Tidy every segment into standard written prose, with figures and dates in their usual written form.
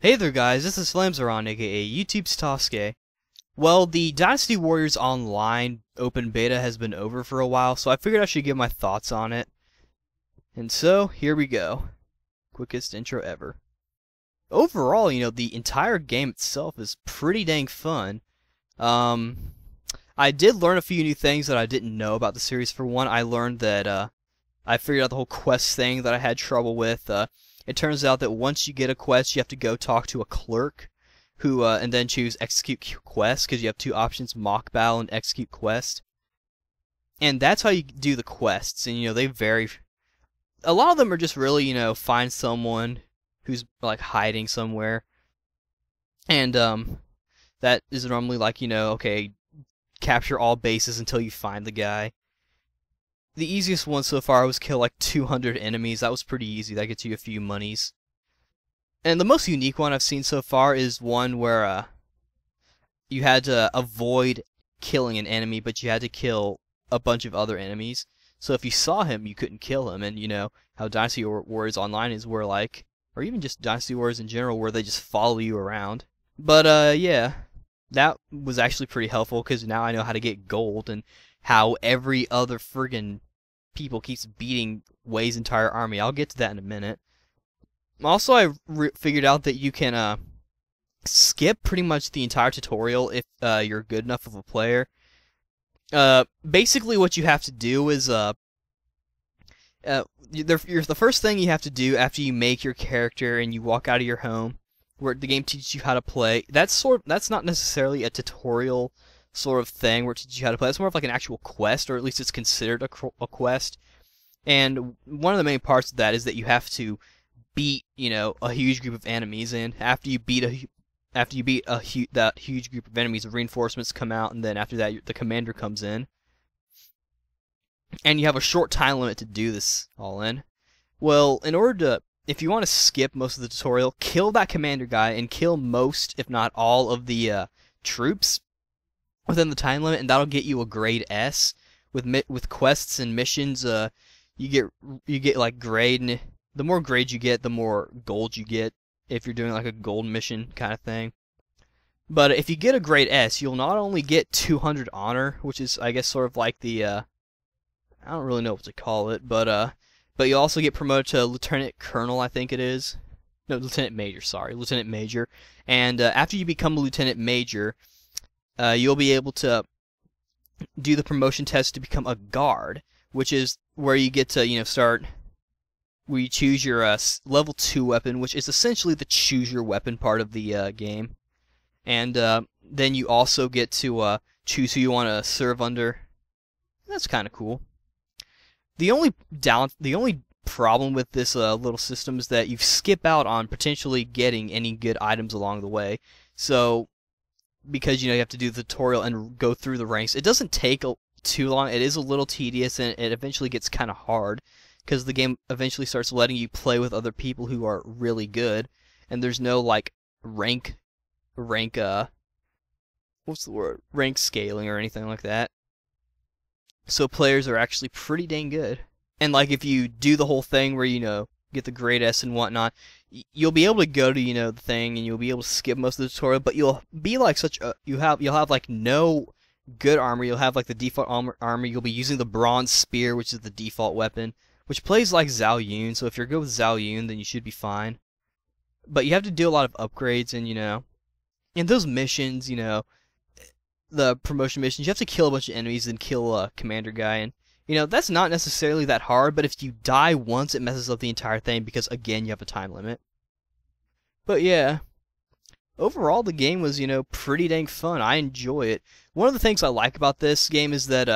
Hey there guys, this is Flamzeron, aka YouTube's Tosuke. Well, the Dynasty Warriors Online open beta has been over for a while, so I figured I should give my thoughts on it. And so, here we go. Quickest intro ever. Overall, the entire game itself is pretty dang fun. I did learn a few new things that I didn't know about the series. For one, I learned that, I figured out the whole quest thing that I had trouble with. It turns out that once you get a quest, you have to go talk to a clerk, who and then choose execute quest, because you have two options: mock battle and execute quest. And that's how you do the quests. And they vary. A lot of them are just really find someone who's like hiding somewhere, and that is normally like okay, capture all bases until you find the guy. The easiest one so far was kill like 200 enemies. That was pretty easy. That gets you a few monies. And the most unique one I've seen so far is one where you had to avoid killing an enemy, but you had to kill a bunch of other enemies. So if you saw him, you couldn't kill him. And how Dynasty Warriors Online is, where like, or even just Dynasty Warriors in general, where they just follow you around. But yeah, that was actually pretty helpful, because now I know how to get gold and how every other friggin' people keeps beating Wei's entire army. I'll get to that in a minute. Also, I figured out that you can skip pretty much the entire tutorial if you're good enough of a player. Basically, what you have to do is the first thing you have to do after you make your character and you walk out of your home, where the game teaches you how to play. That's not necessarily a tutorial sort of thing where it teaches you how to play. It's more of like an actual quest, or at least it's considered a quest. And one of the main parts of that is that you have to beat, a huge group of enemies. And after you beat that huge group of enemies, reinforcements come out, and then after that, the commander comes in. And you have a short time limit to do this all in. Well, if you want to skip most of the tutorial, kill that commander guy and kill most, if not all, of the troops within the time limit, and that'll get you a grade S. With quests and missions, you get like grade, and the more grades you get, the more gold you get if you're doing like a gold mission kind of thing. But if you get a grade S, you'll not only get 200 honor, which is I guess sort of like the I don't really know what to call it, but you also get promoted to lieutenant colonel, I think it is. No, lieutenant major. Sorry, lieutenant major. And after you become a lieutenant major, you'll be able to do the promotion test to become a guard, which is where you get to start. Where you choose your level 2 weapon, which is essentially the choose your weapon part of the game, and then you also get to choose who you want to serve under. That's kind of cool. The only problem with this little system is that you skip out on potentially getting any good items along the way. So, because you have to do the tutorial and go through the ranks, it doesn't take too long. It is a little tedious, and it eventually gets kind of hard, because the game eventually starts letting you play with other people who are really good, and there's no like rank what's the word? Rank scaling or anything like that. So players are actually pretty dang good. And like if you do the whole thing where get the grade S and whatnot, you'll be able to go to the thing, and you'll be able to skip most of the tutorial, but you'll be like you'll have like no good armor. You'll have like the default armor. You'll be using the bronze spear, which is the default weapon, which plays like Zhao Yun. So if you're good with Zhao Yun, then you should be fine. But you have to do a lot of upgrades, and in those missions, the promotion missions, you have to kill a bunch of enemies and kill a commander guy, and that's not necessarily that hard, but if you die once, it messes up the entire thing, because again, you have a time limit. But yeah, overall the game was pretty dang fun. I enjoy it. One of the things I like about this game is that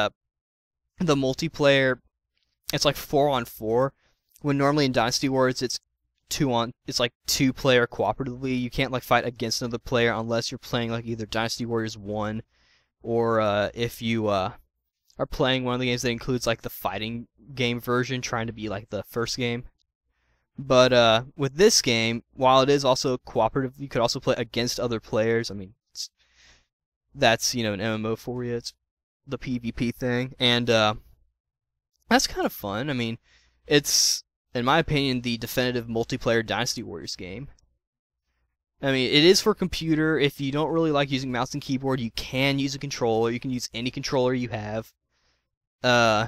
the multiplayer, it's like 4-on-4, when normally in Dynasty Wars it's like 2-player cooperatively. You can't like fight against another player unless you're playing like either Dynasty Warriors 1, or if you are playing one of the games that includes like the fighting game version, trying to be like the first game. But with this game, while it is also cooperative, you could also play against other players. I mean, that's an MMO for you. It's the PvP thing, and that's kind of fun. I mean, it's, in my opinion, the definitive multiplayer Dynasty Warriors game. I mean, it is for computer. If you don't really like using mouse and keyboard, you can use a controller. You can use any controller you have. Uh,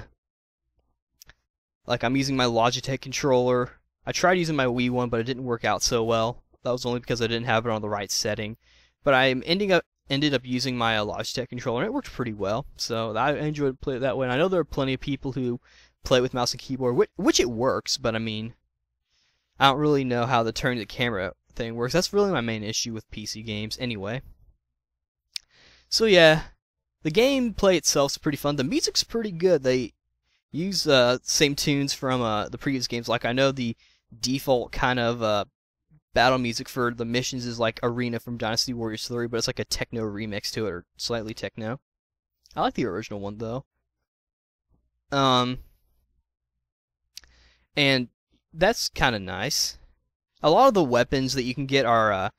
like I'm using my Logitech controller. I tried using my Wii one, but it didn't work out so well. That was only because I didn't have it on the right setting. But I ended up using my Logitech controller, and it worked pretty well. So I enjoyed playing it that way. And I know there are plenty of people who play with mouse and keyboard, which it works. But I mean, I don't really know how the turn the camera thing works. That's really my main issue with PC games, anyway. So yeah, the gameplay itself is pretty fun. The music's pretty good. They use same tunes from the previous games. Like I know the default kind of battle music for the missions is like Arena from Dynasty Warriors 3, but it's like a techno remix to it, or slightly techno. I like the original one though. And that's kind of nice. A lot of the weapons that you can get are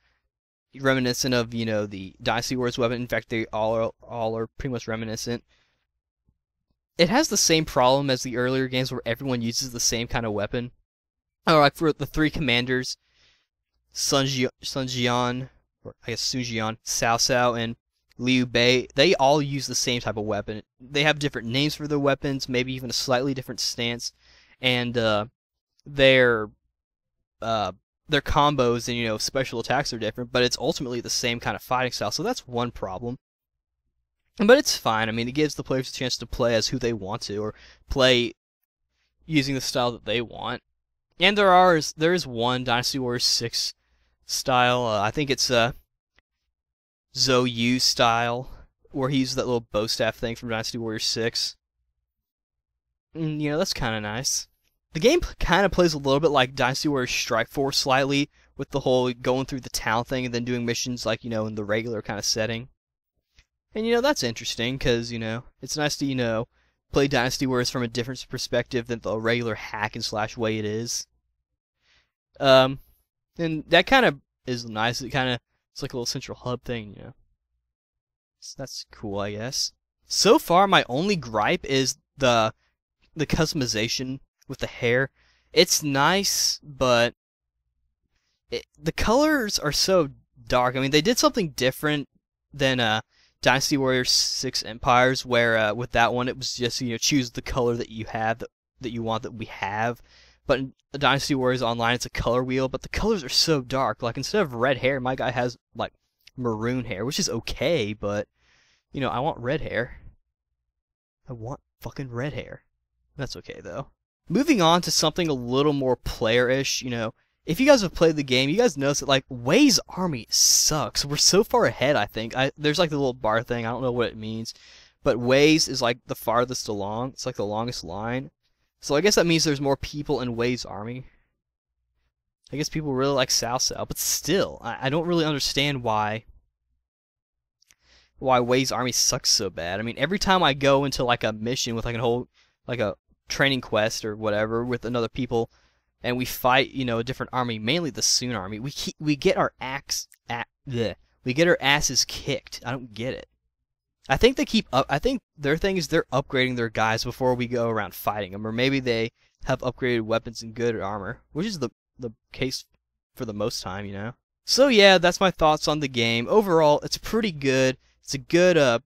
reminiscent of, you know, the Dynasty Warriors weapon. In fact, they all are pretty much reminiscent. It has the same problem as the earlier games where everyone uses the same kind of weapon. Or like for the three commanders, Sun Jian, or I guess Sun Jian, Cao Cao, and Liu Bei, they all use the same type of weapon. They have different names for their weapons, maybe even a slightly different stance, and their combos and, you know, special attacks are different, but it's ultimately the same kind of fighting style. So that's one problem. But it's fine. I mean, it gives the players a chance to play as who they want to, or play using the style that they want. And there is one Dynasty Warriors 6 style. I think it's Zhou Yu style, where he uses that little bow staff thing from Dynasty Warriors 6. And, you know, that's kind of nice. The game kind of plays a little bit like Dynasty Warriors Strike Force slightly, with the whole going through the town thing and then doing missions like, you know, in the regular kind of setting. And, you know, that's interesting because, you know, it's nice to, you know, play Dynasty Warriors from a different perspective than the regular hack and slash way it is. And that kind of is nice. It's like a little central hub thing, you know. So that's cool, I guess. So far, my only gripe is the customization with the hair. It's nice, but the colors are so dark. I mean, they did something different than Dynasty Warriors 6 Empires, where with that one it was just, you know, choose the color that you have, that you want, that we have. But in Dynasty Warriors Online, it's a color wheel, but the colors are so dark. Like, instead of red hair, my guy has, like, maroon hair, which is okay, but, you know, I want red hair. I want fucking red hair. That's okay, though. Moving on to something a little more player-ish, you know, if you guys have played the game, you guys notice that, like, Wei's army sucks. We're so far ahead, I think. There's, like, the little bar thing. I don't know what it means. But Wei's is, like, the farthest along. It's, like, the longest line. So I guess that means there's more people in Wei's army. I guess people really like Cao Cao. But still, I don't really understand why Wei's army sucks so bad. I mean, every time I go into, like, a mission with, like, a training quest or whatever with another people, and we fight, you know, a different army, mainly the Sun army, we get our we get our asses kicked. I don't get it. I think I think their thing is they're upgrading their guys before we go around fighting them, or maybe they have upgraded weapons and good armor, which is the case for the most time, you know. So yeah, that's my thoughts on the game. Overall, it's pretty good. It's a good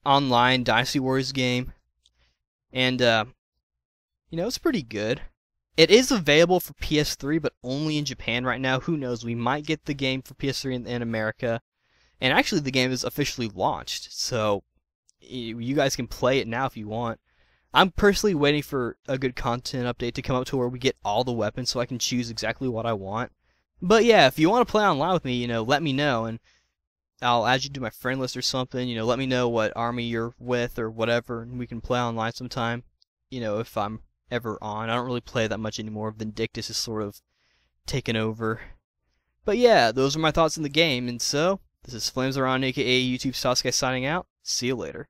online Dynasty Warriors game, and you know, it's pretty good. It is available for PS3, but only in Japan right now. Who knows? We might get the game for PS3 in America. And actually, the game is officially launched, so you guys can play it now if you want. I'm personally waiting for a good content update to come up to where we get all the weapons so I can choose exactly what I want. But yeah, if you want to play online with me, you know, let me know, and I'll add you to my friend list or something. You know, let me know what army you're with or whatever, and we can play online sometime. You know, if I'm ever on. I don't really play that much anymore. Vindictus is sort of taken over. But yeah, those are my thoughts on the game, and so, this is Flames Around, aka YouTube Sasuke, signing out. See you later.